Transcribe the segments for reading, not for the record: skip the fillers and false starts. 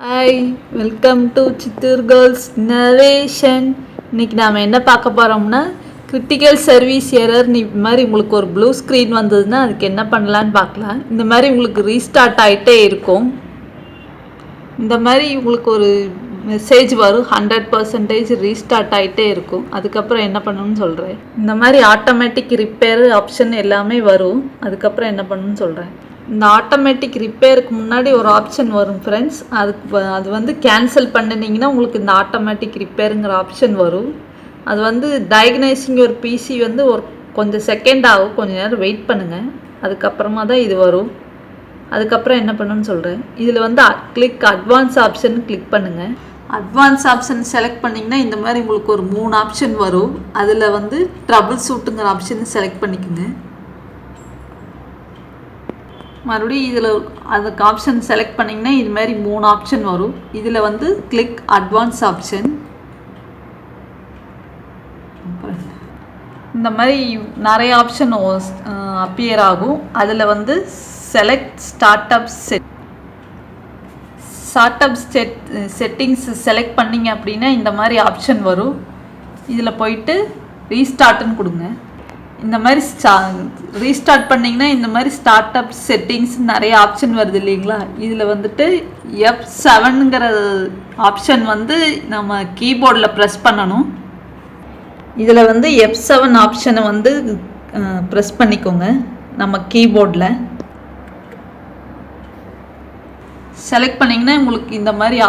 Hi, welcome to Chittoor girls narration. இன்னைக்கு நாம் என்ன பார்க்க போகிறோம்னா, கிரிட்டிக்கல் சர்வீஸ் எரர் மாதிரி உங்களுக்கு ஒரு ப்ளூ ஸ்க்ரீன் வந்ததுன்னா அதுக்கு என்ன பண்ணலான்னு பார்க்கலாம். இந்த மாதிரி உங்களுக்கு ரீஸ்டார்ட் ஆகிட்டே இருக்கும். இந்த மாதிரி உங்களுக்கு ஒரு மெசேஜ் வரும், 100% ரீஸ்டார்ட் ஆகிட்டே இருக்கும். அதுக்கப்புறம் என்ன பண்ணணும்னு சொல்கிறேன். இந்த மாதிரி ஆட்டோமேட்டிக் ரிப்பேர் ஆப்ஷன் எல்லாமே வரும். அதுக்கப்புறம் என்ன பண்ணணும்னு சொல்கிறேன். இந்த ஆட்டோமேட்டிக் ரிப்பேருக்கு முன்னாடி ஒரு ஆப்ஷன் வரும் ஃப்ரெண்ட்ஸ். அது வந்து கேன்சல் பண்ணினீங்கன்னா உங்களுக்கு இந்த ஆட்டோமேட்டிக் ரிப்பேருங்கிற ஆப்ஷன் வரும். அது வந்து டயக்னைசிங் ஒரு பிசி வந்து ஒரு கொஞ்சம் செகண்ட் ஆகும், கொஞ்சம் நேரம் வெயிட் பண்ணுங்கள். அதுக்கப்புறமா தான் இது வரும். அதுக்கப்புறம் என்ன பண்ணணும்னு சொல்கிறேன். இதில் வந்து கிளிக் அட்வான்ஸ் ஆப்ஷன் கிளிக் பண்ணுங்கள். அட்வான்ஸ் ஆப்ஷன் செலக்ட் பண்ணிங்கன்னா இந்த மாதிரி உங்களுக்கு ஒரு 3 ஆப்ஷன் வரும். அதில் வந்து ட்ரபிள் ஷூட்டுங்கிற ஆப்ஷன் செலக்ட் பண்ணிக்கோங்க. மறுபடியும் இதில் அதுக்கு ஆப்ஷன் செலக்ட் பண்ணிங்கன்னா இது மாதிரி 3 ஆப்ஷன் வரும். இதில் வந்து கிளிக் அட்வான்ஸ் ஆப்ஷன். இந்த மாதிரி நிறைய ஆப்ஷன் அப்பியர் ஆகும். அதில் வந்து செலக்ட் ஸ்டார்ட்அப் செட்டிங்ஸ் செலக்ட் பண்ணிங்க அப்படின்னா இந்த மாதிரி ஆப்ஷன் வரும். இதில் போயிட்டு ரீஸ்டார்ட்னு கொடுங்க. இந்த மாதிரி ரீஸ்டார்ட் பண்ணிங்கன்னா இந்த மாதிரி ஸ்டார்ட்அப் செட்டிங்ஸ் நிறைய ஆப்ஷன் வருது இல்லைங்களா. இதில் வந்துட்டு F7ங்கிற ஆப்ஷன் வந்து நம்ம கீபோர்டில் ப்ரெஸ் பண்ணணும். இதில் வந்து F7 ஆப்ஷனை வந்து ப்ரெஸ் பண்ணிக்கோங்க. நம்ம கீபோர்டில் செலக்ட் பண்ணிங்கன்னா உங்களுக்கு இந்த மாதிரி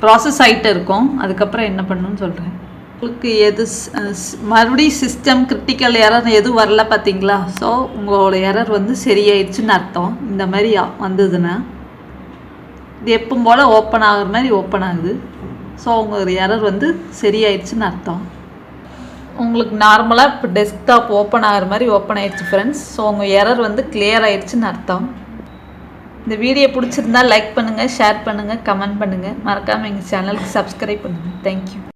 ப்ராசஸ் ஆகிட்டு இருக்கும். அதுக்கப்புறம் என்ன பண்ணணும்னு சொல்கிறேன். உங்களுக்கு எது மறுபடியும் சிஸ்டம் கிரிட்டிக்கல் எரர் எதுவும் வரல பார்த்தீங்களா. ஸோ உங்களோட எரர் வந்து சரியாயிடுச்சுன்னு அர்த்தம். இந்த மாதிரி வந்ததுன்னா இது எப்பவும் போல் ஓப்பன் ஆகுற மாதிரி ஓப்பன் ஆகுது. ஸோ உங்கள் எரர் வந்து சரியாயிடுச்சுன்னு அர்த்தம். உங்களுக்கு நார்மலாக இப்போ டெஸ்க்டாப் ஓப்பன் ஆகிற மாதிரி ஓப்பன் ஆயிடுச்சு ஃப்ரெண்ட்ஸ். ஸோ உங்கள் எரர் வந்து கிளியர் ஆயிடுச்சுன்னு அர்த்தம். இந்த வீடியோ பிடிச்சிருந்தா லைக் பண்ணுங்கள், ஷேர் பண்ணுங்கள், கமெண்ட் பண்ணுங்கள். மறக்காமல் எங்கள் சேனலுக்கு சப்ஸ்கிரைப் பண்ணுங்கள். தேங்க்யூ.